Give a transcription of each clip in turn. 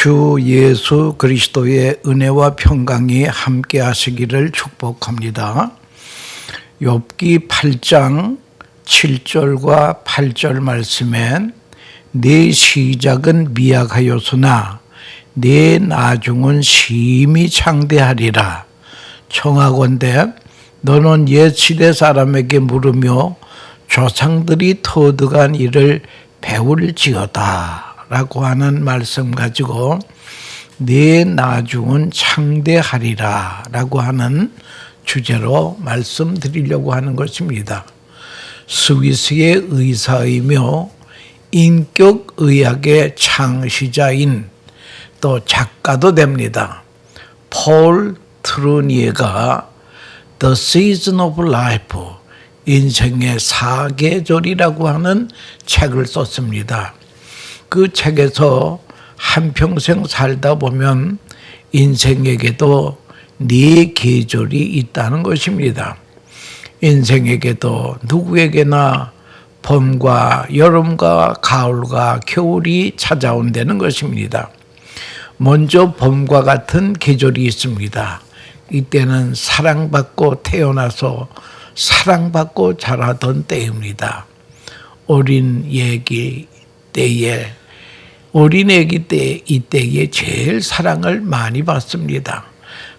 주 예수 그리스도의 은혜와 평강이 함께 하시기를 축복합니다. 욥기 8장 7절과 8절 말씀에 내 시작은 미약하였으나 내 나중은 심히 창대하리라. 청하건대 너는 옛 시대 사람에게 물으며 조상들이 터득한 일을 배울지어다 라고 하는 말씀 가지고 내 나중은 창대하리라 라고 하는 주제로 말씀드리려고 하는 것입니다. 스위스의 의사이며 인격의학의 창시자인 또 작가도 됩니다. 폴 트루니에가 The Season of Life, 인생의 사계절이라고 하는 책을 썼습니다. 그 책에서 한평생 살다 보면 인생에게도 네 계절이 있다는 것입니다. 인생에게도 누구에게나 봄과 여름과 가을과 겨울이 찾아온다는 것입니다. 먼저 봄과 같은 계절이 있습니다. 이때는 사랑받고 태어나서 사랑받고 자라던 때입니다. 어린애기 때 이때에 제일 사랑을 많이 받습니다.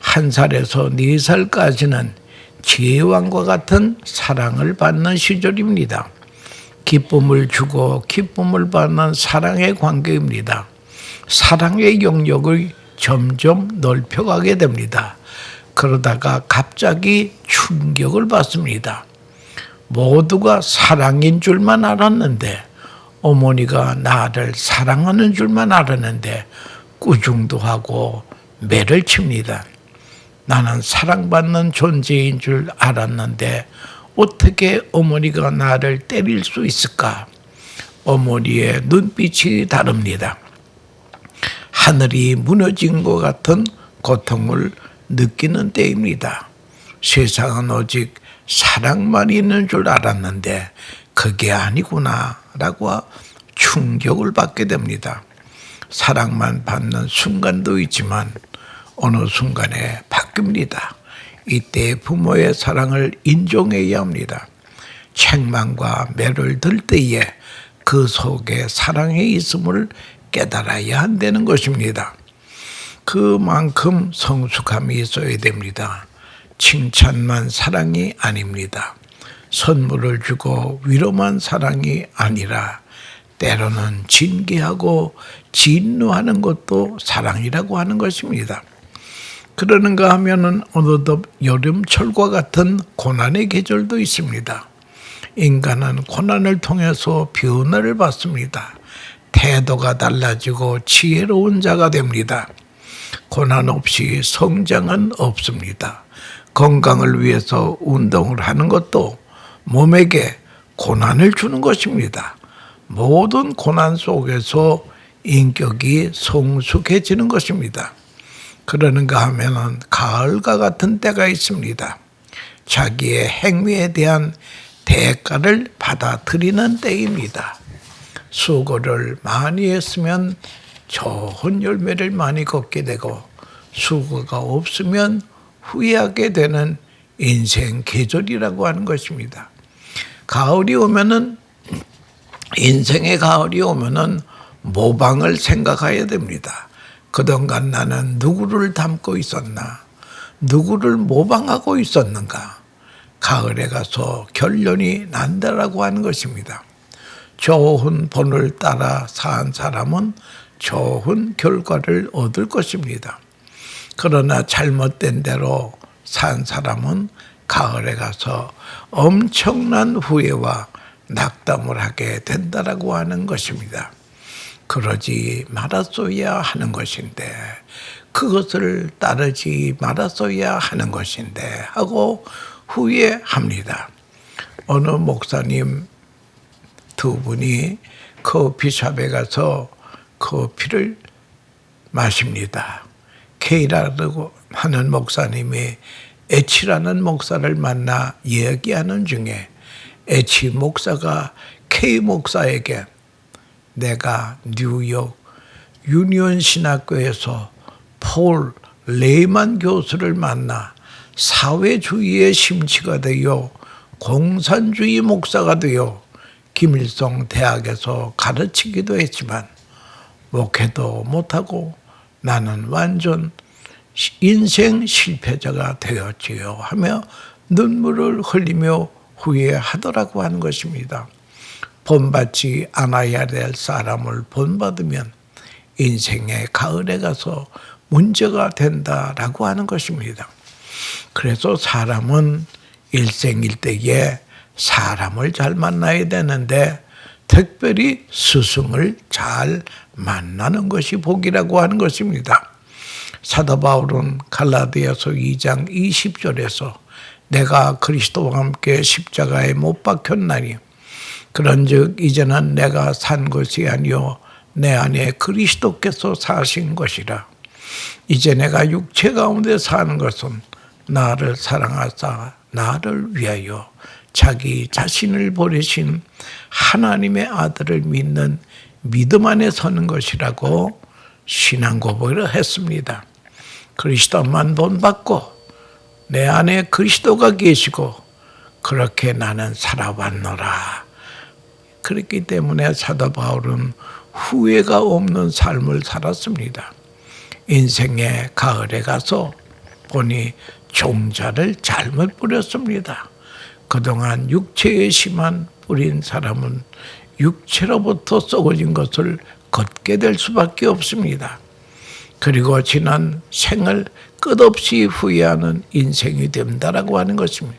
1살에서 4살까지는 제왕과 같은 사랑을 받는 시절입니다. 기쁨을 주고 기쁨을 받는 사랑의 관계입니다. 사랑의 영역을 점점 넓혀가게 됩니다. 그러다가 갑자기 충격을 받습니다. 모두가 사랑인 줄만 알았는데, 어머니가 나를 사랑하는 줄만 알았는데 꾸중도 하고 매를 칩니다. 나는 사랑받는 존재인 줄 알았는데 어떻게 어머니가 나를 때릴 수 있을까? 어머니의 눈빛이 다릅니다. 하늘이 무너진 것 같은 고통을 느끼는 때입니다. 세상은 오직 사랑만 있는 줄 알았는데 그게 아니구나 라고 충격을 받게 됩니다. 사랑만 받는 순간도 있지만 어느 순간에 바뀝니다. 이때 부모의 사랑을 인정해야 합니다. 책망과 매를 들 때에 그 속에 사랑이 있음을 깨달아야 한다는 것입니다. 그만큼 성숙함이 있어야 됩니다. 칭찬만 사랑이 아닙니다. 선물을 주고 위로만 사랑이 아니라 때로는 징계하고 진노하는 것도 사랑이라고 하는 것입니다. 그러는가 하면은 어느덧 여름철과 같은 고난의 계절도 있습니다. 인간은 고난을 통해서 변화를 받습니다. 태도가 달라지고 지혜로운 자가 됩니다. 고난 없이 성장은 없습니다. 건강을 위해서 운동을 하는 것도 몸에게 고난을 주는 것입니다. 모든 고난 속에서 인격이 성숙해지는 것입니다. 그러는가 하면은 가을과 같은 때가 있습니다. 자기의 행위에 대한 대가를 받아들이는 때입니다. 수고를 많이 했으면 좋은 열매를 많이 걷게 되고 수고가 없으면 후회하게 되는 인생 계절이라고 하는 것입니다. 가을이 오면은, 인생의 가을이 오면은 모방을 생각해야 됩니다. 그동안 나는 누구를 닮고 있었나? 누구를 모방하고 있었는가? 가을에 가서 결론이 난다라고 하는 것입니다. 좋은 본을 따라 산 사람은 좋은 결과를 얻을 것입니다. 그러나 잘못된 대로 산 사람은 가을에 가서 엄청난 후회와 낙담을 하게 된다라고 하는 것입니다. 그러지 말았어야 하는 것인데, 그것을 따르지 말았어야 하는 것인데 하고 후회합니다. 어느 목사님 두 분이 커피숍에 가서 커피를 마십니다. K라고 하는 목사님이 H라는 목사를 만나 이야기하는 중에 H 목사가 K 목사에게 내가 뉴욕 유니온 신학교에서 폴 레이만 교수를 만나 사회주의의 심취가 되어 공산주의 목사가 되어 김일성 대학에서 가르치기도 했지만 목회도 못하고 나는 완전 인생 실패자가 되었지요 하며 눈물을 흘리며 후회하더라고 하는 것입니다. 본받지 않아야 될 사람을 본받으면 인생의 가을에 가서 문제가 된다라고 하는 것입니다. 그래서 사람은 일생일대에 사람을 잘 만나야 되는데 특별히 스승을 잘 만나는 것이 복이라고 하는 것입니다. 사도 바울은 갈라디아서 2장 20절에서 내가 그리스도와 함께 십자가에 못 박혔나니 그런즉 이제는 내가 산 것이 아니요 내 안에 그리스도께서 사신 것이라. 이제 내가 육체 가운데 사는 것은 나를 사랑하사 나를 위하여 자기 자신을 버리신 하나님의 아들을 믿는 믿음 안에 서는 것이라고 신앙 고백을 했습니다. 그리스도만 본받고 내 안에 그리스도가 계시고 그렇게 나는 살아왔노라. 그렇기 때문에 사도 바울은 후회가 없는 삶을 살았습니다. 인생의 가을에 가서 보니 종자를 잘못 뿌렸습니다. 그동안 육체에 심한 뿌린 사람은 육체로부터 썩어진 것을 걷게 될 수밖에 없습니다. 그리고 지난 생을 끝없이 후회하는 인생이 된다라고 하는 것입니다.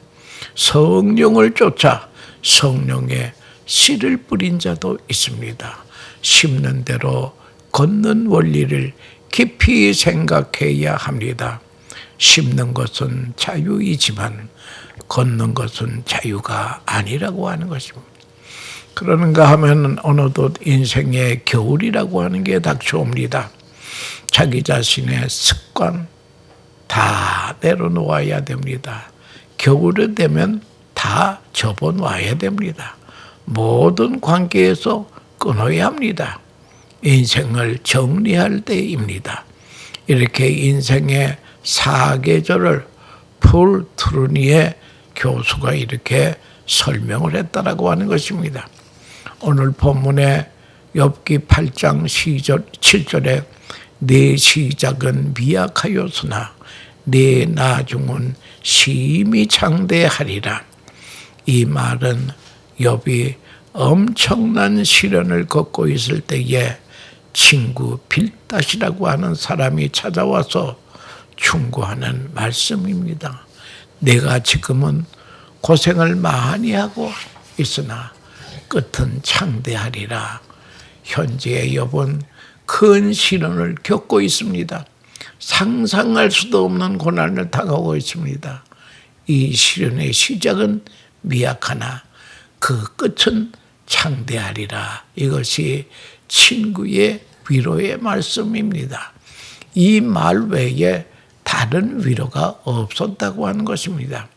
성령을 쫓아 성령의 씨를 뿌린 자도 있습니다. 심는 대로 걷는 원리를 깊이 생각해야 합니다. 심는 것은 자유이지만 걷는 것은 자유가 아니라고 하는 것입니다. 그러는가 하면 어느덧 인생의 겨울이라고 하는 게 닥쳐옵니다. 자기 자신의 습관 다 내려놓아야 됩니다. 겨울이 되면 다 접어놔야 됩니다. 모든 관계에서 끊어야 합니다. 인생을 정리할 때입니다. 이렇게 인생의 사계절을 폴 트루니의 교수가 이렇게 설명을 했다라고 하는 것입니다. 오늘 본문의 욥기 8장 7절에 내 시작은 미약하였으나 내 나중은 심히 장대하리라. 이 말은 욥이 엄청난 시련을 겪고 있을 때에 친구 빌닷이라고 하는 사람이 찾아와서 충고하는 말씀입니다. 내가 지금은 고생을 많이 하고 있으나 끝은 창대하리라. 현재의 욥은 큰 시련을 겪고 있습니다. 상상할 수도 없는 고난을 당하고 있습니다. 이 시련의 시작은 미약하나 그 끝은 창대하리라. 이것이 친구의 위로의 말씀입니다. 이 말 외에 다른 위로가 없었다고 하는 것입니다.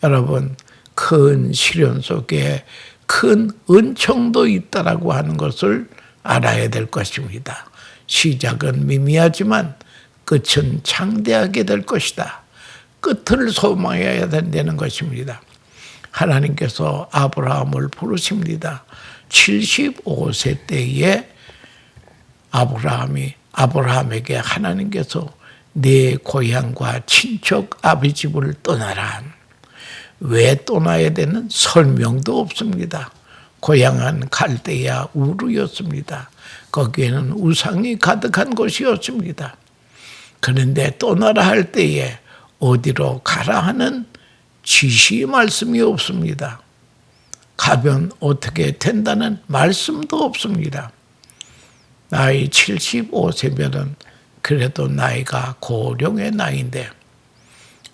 여러분, 큰 시련 속에 큰 은총도 있다라고 하는 것을 알아야 될 것입니다. 시작은 미미하지만 끝은 창대하게 될 것이다. 끝을 소망해야 된다는 것입니다. 하나님께서 아브라함을 부르십니다. 75세 때에 아브라함에게 하나님께서 내 고향과 친척 아비집을 떠나라. 왜 떠나야 되는 설명도 없습니다. 고향은 갈대아 우르였습니다. 거기에는 우상이 가득한 곳이었습니다. 그런데 떠나라 할 때에 어디로 가라 하는 지시 말씀이 없습니다. 가면 어떻게 된다는 말씀도 없습니다. 나이 75세면은 그래도 나이가 고령의 나이인데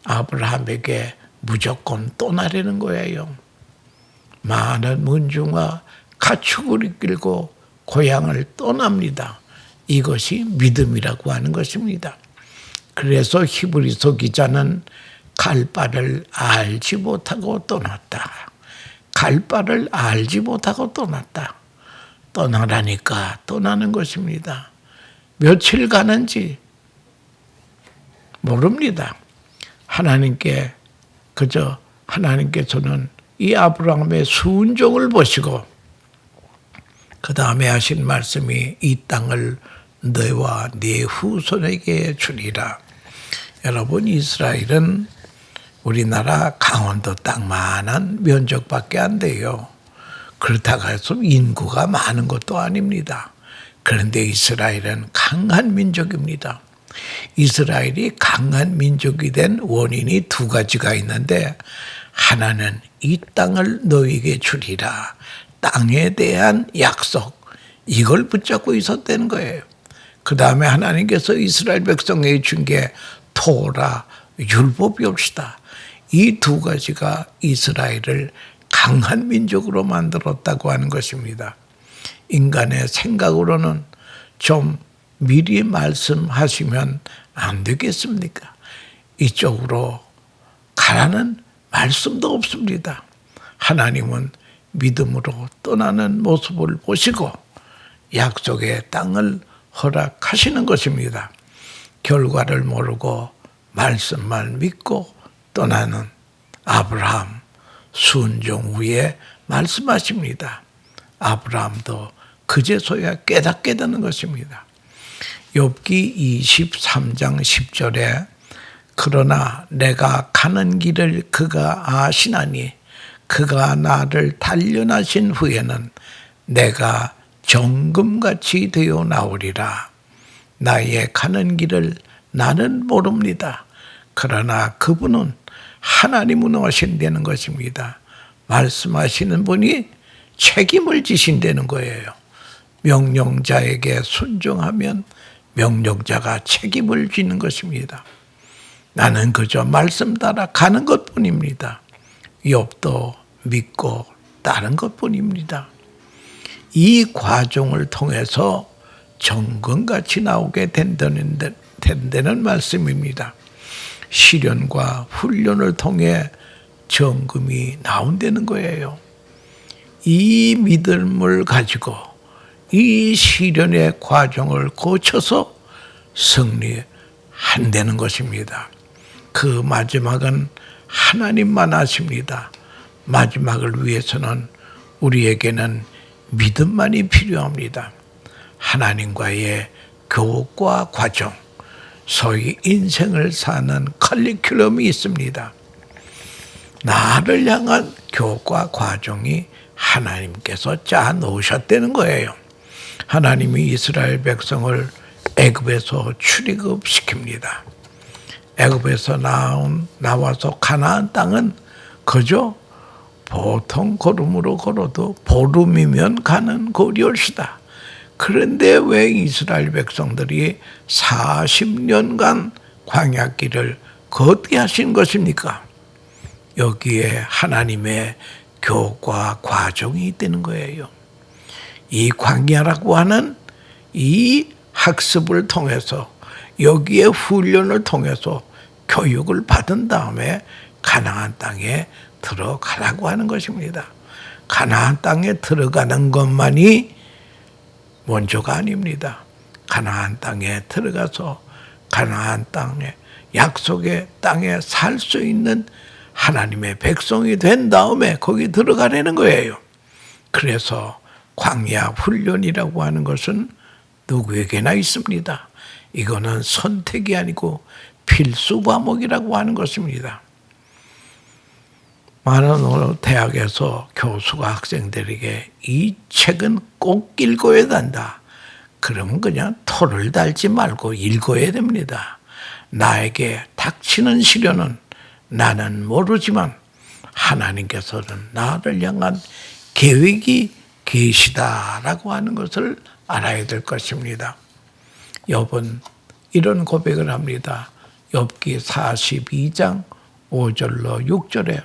아브라함에게 무조건 떠나려는 거예요. 많은 문중과 가축을 이끌고 고향을 떠납니다. 이것이 믿음이라고 하는 것입니다. 그래서 히브리서 기자는 갈 바를 알지 못하고 떠났다. 갈 바를 알지 못하고 떠났다. 떠나라니까 떠나는 것입니다. 며칠 가는지 모릅니다. 하나님께서는 이 아브라함의 순종을 보시고 그 다음에 하신 말씀이 이 땅을 너와 네 후손에게 주리라. 여러분, 이스라엘은 우리나라 강원도 땅만한 면적밖에 안 돼요. 그렇다고 해서 인구가 많은 것도 아닙니다. 그런데 이스라엘은 강한 민족입니다. 이스라엘이 강한 민족이 된 원인이 두 가지가 있는데, 하나는 이 땅을 너희에게 주리라. 땅에 대한 약속, 이걸 붙잡고 있었다는 거예요. 그 다음에 하나님께서 이스라엘 백성에게 준 게 토라, 율법이옵시다. 이 두 가지가 이스라엘을 강한 민족으로 만들었다고 하는 것입니다. 인간의 생각으로는 좀 미리 말씀하시면 안 되겠습니까? 이쪽으로 가라는 말씀도 없습니다. 하나님은 믿음으로 떠나는 모습을 보시고 약속의 땅을 허락하시는 것입니다. 결과를 모르고 말씀만 믿고 떠나는 아브라함 순종 후에 말씀하십니다. 아브라함도 그제서야 깨닫게 되는 것입니다. 욥기 23장 10절에 그러나 내가 가는 길을 그가 아시나니 그가 나를 단련하신 후에는 내가 정금같이 되어 나오리라. 나의 가는 길을 나는 모릅니다. 그러나 그분은 하나님은 하신다는 것입니다. 말씀하시는 분이 책임을 지신다는 거예요. 명령자에게 순종하면 명령자가 책임을 지는 것입니다. 나는 그저 말씀 따라 가는 것뿐입니다. 욥도 믿고 따른 것뿐입니다. 이 과정을 통해서 정금같이 나오게 된다는 말씀입니다. 시련과 훈련을 통해 정금이 나온다는 거예요. 이 믿음을 가지고 이 시련의 과정을 거쳐서 승리한다는 것입니다. 그 마지막은 하나님만 아십니다. 마지막을 위해서는 우리에게는 믿음만이 필요합니다. 하나님과의 교과 과정, 소위 인생을 사는 커리큘럼이 있습니다. 나를 향한 교과 과정이 하나님께서 짜 놓으셨다는 거예요. 하나님이 이스라엘 백성을 애굽에서 출애굽시킵니다. 애굽에서 나와서 가나안 땅은 그저 보통 걸음으로 걸어도 보름이면 가는 거리였다. 그런데 왜 이스라엘 백성들이 40년간 광야길을 걷게 하신 것입니까? 여기에 하나님의 교과 과정이 있다는 거예요. 이 광야라고 하는 이 학습을 통해서, 여기에 훈련을 통해서 교육을 받은 다음에 가나안 땅에 들어가라고 하는 것입니다. 가나안 땅에 들어가는 것만이 먼저가 아닙니다. 가나안 땅에 들어가서 가나안 땅에, 약속의 땅에 살 수 있는 하나님의 백성이 된 다음에 거기 들어가려는 거예요. 그래서 광야 훈련이라고 하는 것은 누구에게나 있습니다. 이거는 선택이 아니고 필수 과목이라고 하는 것입니다. 많은 대학에서 교수가 학생들에게 이 책은 꼭 읽어야 된다. 그러면 그냥 토를 달지 말고 읽어야 됩니다. 나에게 닥치는 시련은 나는 모르지만 하나님께서는 나를 향한 계획이 계시다라고 하는 것을 알아야 될 것입니다. 욥은 이런 고백을 합니다. 욥기 42장 5절로 6절에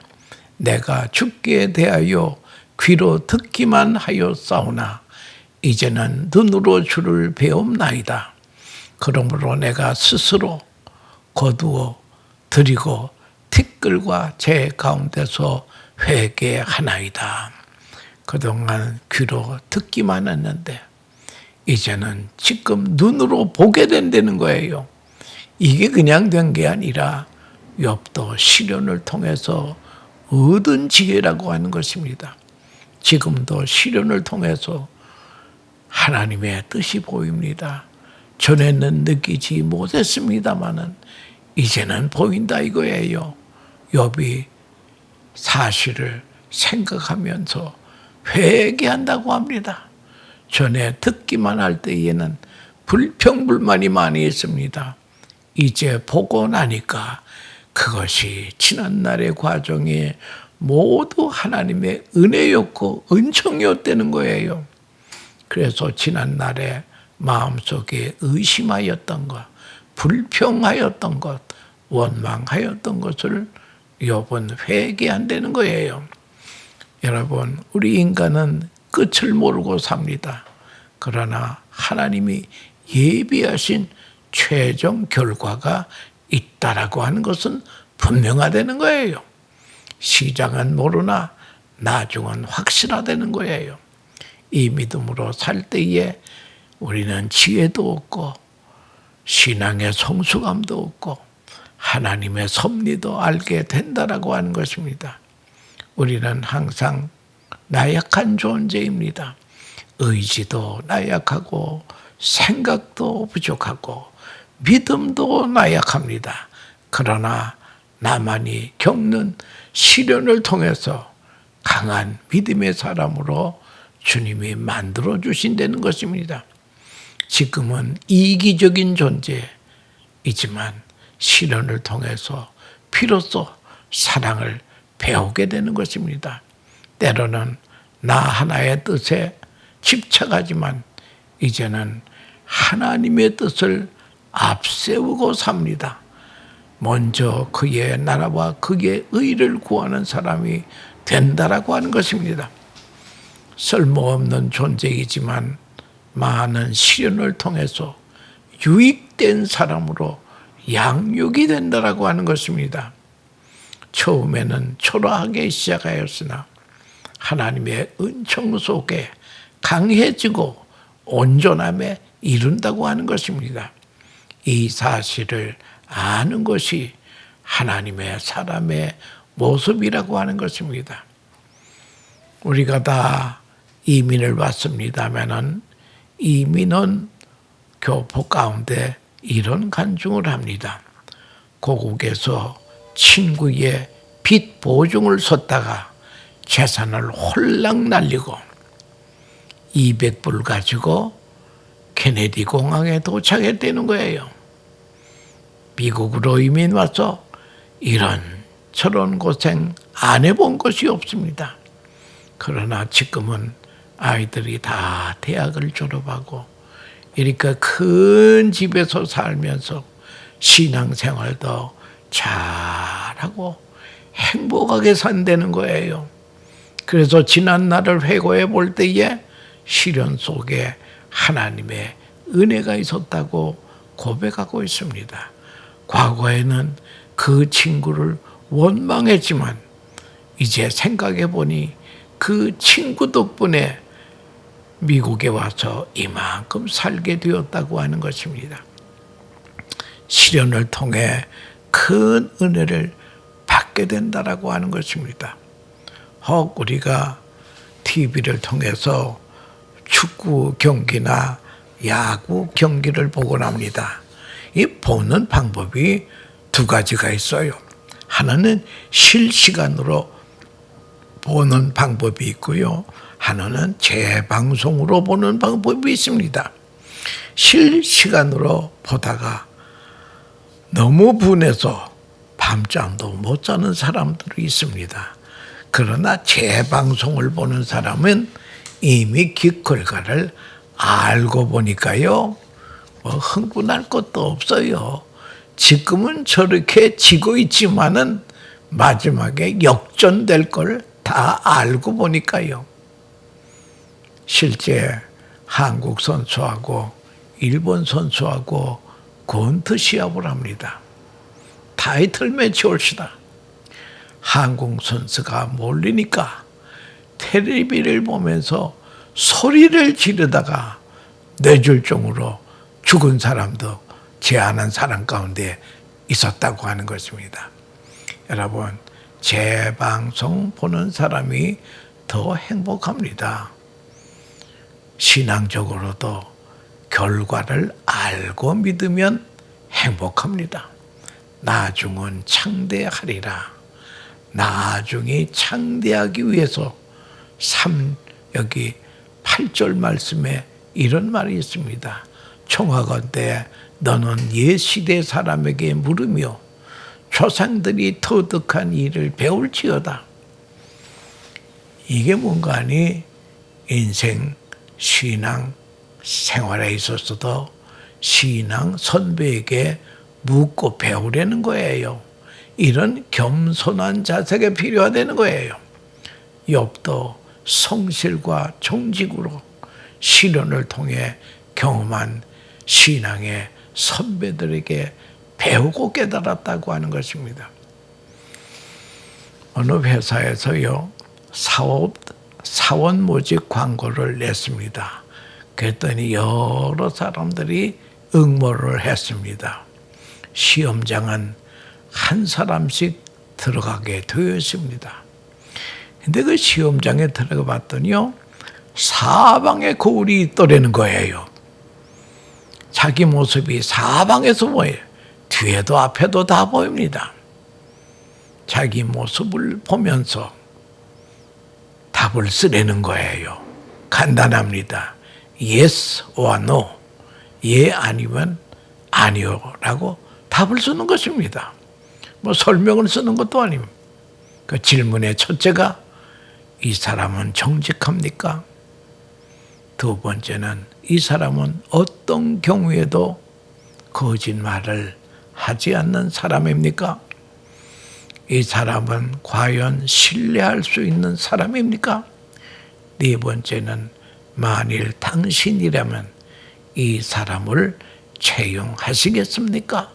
내가 주께 대하여 귀로 듣기만 하였사오나 이제는 눈으로 주를 배움나이다. 그러므로 내가 스스로 거두어 드리고 티끌과 제 가운데서 회개하나이다. 그동안 귀로 듣기만 했는데 이제는 지금 눈으로 보게 된다는 거예요. 이게 그냥 된 게 아니라 욥도 시련을 통해서 얻은 지혜라고 하는 것입니다. 지금도 시련을 통해서 하나님의 뜻이 보입니다. 전에는 느끼지 못했습니다마는 이제는 보인다 이거예요. 욥이 사실을 생각하면서 회개한다고 합니다. 전에 듣기만 할 때에는 불평불만이 많이 있습니다. 이제 보고 나니까 그것이 지난날의 과정이 모두 하나님의 은혜였고 은총이었다는 거예요. 그래서 지난날에 마음속에 의심하였던 것, 불평하였던 것, 원망하였던 것을 욥은 회개한다는 거예요. 여러분, 우리 인간은 끝을 모르고 삽니다. 그러나 하나님이 예비하신 최종 결과가 있다라고 하는 것은 분명하다는 거예요. 시작은 모르나 나중은 확실하다는 거예요. 이 믿음으로 살 때에 우리는 지혜도 없고 신앙의 성숙함도 없고 하나님의 섭리도 알게 된다라고 하는 것입니다. 우리는 항상 나약한 존재입니다. 의지도 나약하고 생각도 부족하고 믿음도 나약합니다. 그러나 나만이 겪는 시련을 통해서 강한 믿음의 사람으로 주님이 만들어 주신다는 것입니다. 지금은 이기적인 존재이지만 시련을 통해서 비로소 사랑을 배우게 되는 것입니다. 때로는 나 하나의 뜻에 집착하지만 이제는 하나님의 뜻을 앞세우고 삽니다. 먼저 그의 나라와 그의 의를 구하는 사람이 된다라고 하는 것입니다. 쓸모없는 존재이지만 많은 시련을 통해서 유익된 사람으로 양육이 된다라고 하는 것입니다. 처음에는 초라하게 시작하였으나 하나님의 은총 속에 강해지고 온전함에 이룬다고 하는 것입니다. 이 사실을 아는 것이 하나님의 사람의 모습이라고 하는 것입니다. 우리가 다 이민을 왔습니다마는 이민은 교포 가운데 이런 간증을 합니다. 고국에서 친구의 빚 보증을 섰다가 재산을 홀랑 날리고 200불 가지고 케네디 공항에 도착했다는 거예요. 미국으로 이민 와서 이런저런 고생 안 해본 것이 없습니다. 그러나 지금은 아이들이 다 대학을 졸업하고 이렇게 큰 집에서 살면서 신앙생활도 잘하고 행복하게 산다는 거예요. 그래서 지난 날을 회고해 볼 때에 시련 속에 하나님의 은혜가 있었다고 고백하고 있습니다. 과거에는 그 친구를 원망했지만 이제 생각해 보니 그 친구 덕분에 미국에 와서 이만큼 살게 되었다고 하는 것입니다. 시련을 통해 큰 은혜를 받게 된다라고 하는 것입니다. 혹 우리가 TV를 통해서 축구 경기나 야구 경기를 보곤 합니다. 이 보는 방법이 두 가지가 있어요. 하나는 실시간으로 보는 방법이 있고요. 하나는 재방송으로 보는 방법이 있습니다. 실시간으로 보다가 너무 분해서 밤잠도 못 자는 사람들이 있습니다. 그러나 재방송을 보는 사람은 이미 깃걸가를 알고 보니까요. 흥분할 것도 없어요. 지금은 저렇게 지고 있지만은 마지막에 역전될 걸 다 알고 보니까요. 실제 한국 선수하고 일본 선수하고 권투 시합을 합니다. 타이틀 매치 올시다. 한국 선수가 몰리니까 텔레비를 보면서 소리를 지르다가 뇌졸중으로 죽은 사람도 제 아는 사람 가운데 있었다고 하는 것입니다. 여러분, 제 방송 보는 사람이 더 행복합니다. 신앙적으로도 결과를 알고 믿으면 행복합니다. 나중은 창대하리라. 나중이 창대하기 위해서 여기 8절 말씀에 이런 말이 있습니다. 청하건대 너는 옛 시대 사람에게 물으며 조상들이 터득한 일을 배울지어다. 이게 뭔가 하니 인생 신앙 생활에 있어서도 신앙 선배에게 묻고 배우려는 거예요. 이런 겸손한 자세가 필요하다는 거예요. 욥도 성실과 정직으로 시련을 통해 경험한 신앙의 선배들에게 배우고 깨달았다고 하는 것입니다. 어느 회사에서요, 사원 모집 광고를 냈습니다. 그랬더니 여러 사람들이 응모를 했습니다. 시험장은 한 사람씩 들어가게 되었습니다. 근데 그 시험장에 들어가 봤더니요, 사방에 거울이 있더라는 거예요. 자기 모습이 사방에서 보여요. 뒤에도 앞에도 다 보입니다. 자기 모습을 보면서 답을 쓰려는 거예요. 간단합니다. Yes or no. 예 아니면 아니요라고 답을 쓰는 것입니다. 뭐 설명을 쓰는 것도 아닙니다. 그 질문의 첫째가 이 사람은 정직합니까? 두 번째는 이 사람은 어떤 경우에도 거짓말을 하지 않는 사람입니까? 이 사람은 과연 신뢰할 수 있는 사람입니까? 네 번째는 만일 당신이라면 이 사람을 채용하시겠습니까?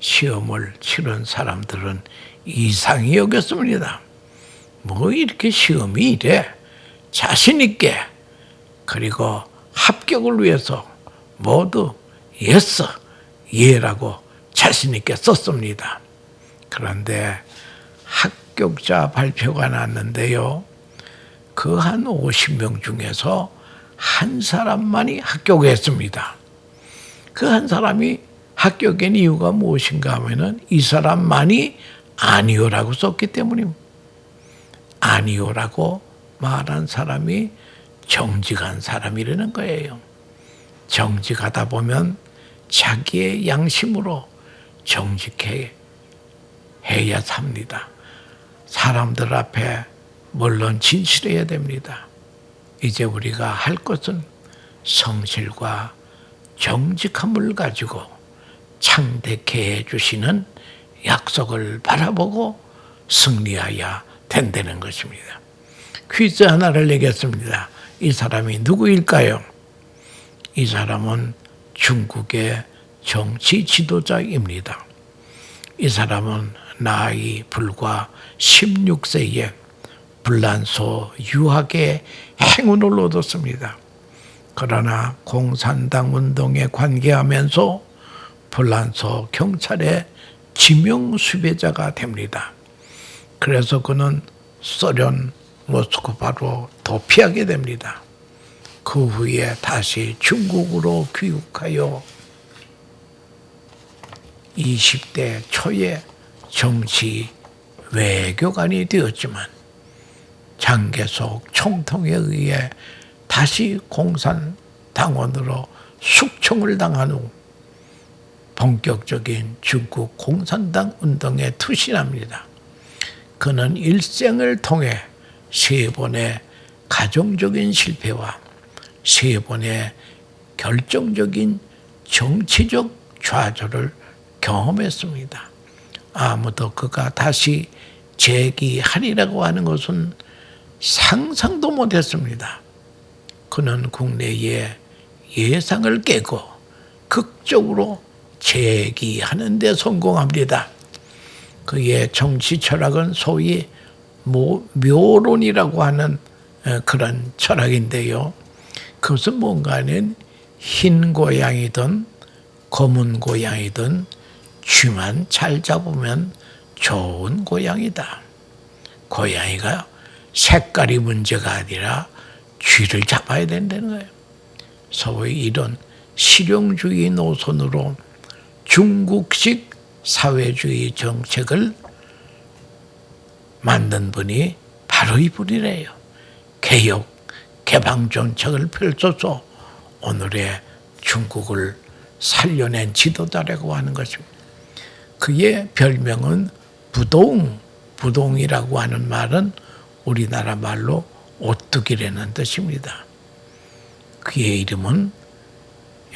시험을 치른 사람들은 이상히 여겼습니다. 뭐 이렇게 시험이 이래? 자신 있게, 그리고 합격을 위해서 모두 yes, 예라고 자신 있게 썼습니다. 그런데 합격자 발표가 났는데요, 그 한 50명 중에서 한 사람만이 합격했습니다. 그 한 사람이 합격한 이유가 무엇인가 하면은 이 사람만이 아니요라고 썼기 때문입니다. 아니요라고 말한 사람이 정직한 사람이라는 거예요. 정직하다 보면 자기의 양심으로 정직해 해야 삽니다. 사람들 앞에 물론 진실해야 됩니다. 이제 우리가 할 것은 성실과 정직함을 가지고 창대케 해주시는 약속을 바라보고 승리해야 된다는 것입니다. 퀴즈 하나를 내겠습니다. 이 사람이 누구일까요? 이 사람은 중국의 정치 지도자입니다. 이 사람은 나이 불과 16세에 불란서 유학의 행운을 얻었습니다. 그러나 공산당 운동에 관계하면서 불란서 경찰의 지명 수배자가 됩니다. 그래서 그는 소련 모스크바로 도피하게 됩니다. 그 후에 다시 중국으로 귀국하여 20대 초에 정치 외교관이 되었지만 장개석 총통에 의해 다시 공산당원으로 숙청을 당한 후 본격적인 중국 공산당 운동에 투신합니다. 그는 일생을 통해 3번의 가정적인 실패와 3번의 결정적인 정치적 좌절을 경험했습니다. 아무도 그가 다시 재기하리라고 하는 것은 상상도 못했습니다. 그는 국내의 예상을 깨고 극적으로 재기하는 데 성공합니다. 그의 정치 철학은 소위 묘론이라고 하는 그런 철학인데요. 그것은 뭔가 하면 흰 고양이든 검은 고양이든 쥐만 잘 잡으면 좋은 고양이다. 고양이가 색깔이 문제가 아니라 쥐를 잡아야 된다는 거예요. 소위 이런 실용주의 노선으로 중국식 사회주의 정책을 만든 분이 바로 이분이래요. 개혁, 개방 정책을 펼쳐서 오늘의 중국을 살려낸 지도자라고 하는 것입니다. 그의 별명은 부동이라고 하는 말은 우리나라 말로 오뚜기라는 뜻입니다. 그의 이름은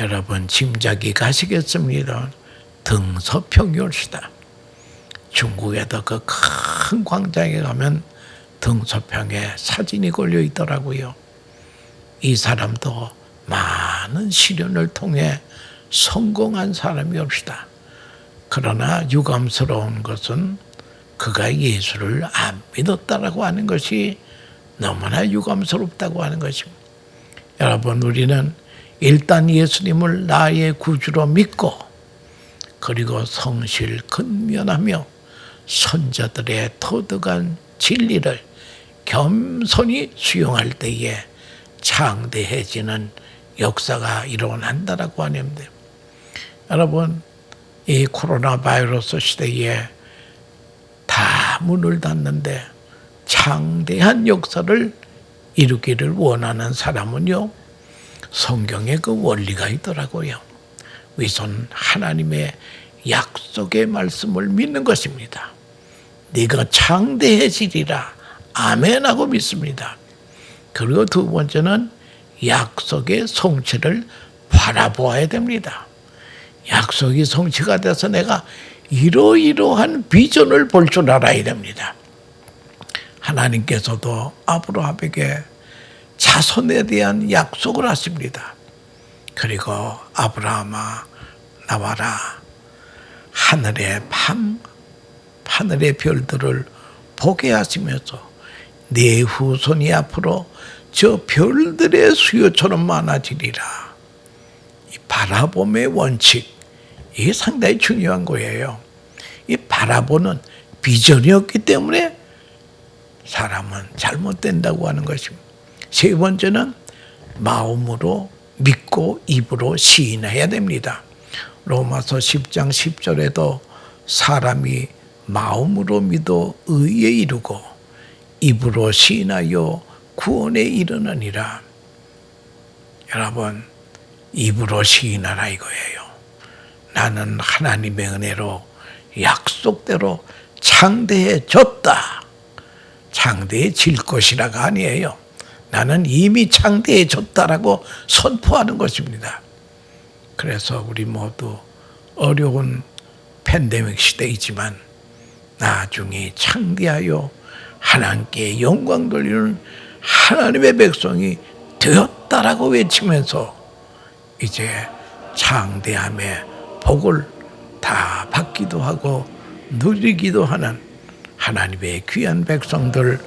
여러분 짐작이 가시겠습니다. 등서평일시다. 중국에도 그 큰 광장에 가면 등서평에 사진이 걸려 있더라고요. 이 사람도 많은 시련을 통해 성공한 사람이옵시다. 그러나 유감스러운 것은 그가 예수를 안 믿었다라고 하는 것이 너무나 유감스럽다고 하는 것입니다. 여러분, 우리는 일단 예수님을 나의 구주로 믿고 그리고 성실 근면하며 선자들의 터득한 진리를 겸손히 수용할 때에 창대해지는 역사가 일어난다라고 하는데, 여러분, 이 코로나 바이러스 시대에 다 문을 닫는데 창대한 역사를 이루기를 원하는 사람은요, 성경에 그 원리가 있더라고요. 우선 하나님의 약속의 말씀을 믿는 것입니다. 네가 창대해지리라 아멘하고 믿습니다. 그리고 두 번째는 약속의 성취를 바라보아야 됩니다. 약속이 성취가 돼서 내가 이러이러한 비전을 볼 줄 알아야 됩니다. 하나님께서도 아브라함에게 자손에 대한 약속을 하십니다. 그리고 아브라함아 나와라, 하늘의 별들을 보게 하시면서 네 후손이 앞으로 저 별들의 수요처럼 많아지리라. 이 바라봄의 원칙, 이게 상당히 중요한 거예요. 이 바라보는 비전이었기 때문에 사람은 잘못된다고 하는 것입니다. 세 번째는 마음으로 믿고 입으로 시인해야 됩니다. 로마서 10장 10절에도 사람이 마음으로 믿어 의에 이르고 입으로 시인하여 구원에 이르느니라. 여러분, 입으로 시인하라 이거예요. 나는 하나님의 은혜로 약속대로 창대해졌다. 창대해질 것이라가 아니에요. 나는 이미 창대해졌다라고 선포하는 것입니다. 그래서 우리 모두 어려운 팬데믹 시대이지만 나중에 창대하여 하나님께 영광 돌리는 하나님의 백성이 되었다라고 외치면서 이제 창대함의 복을 다 받기도 하고 누리기도 하는 하나님의 귀한 백성들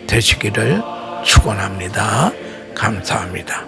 되시기를 축원합니다. 감사합니다.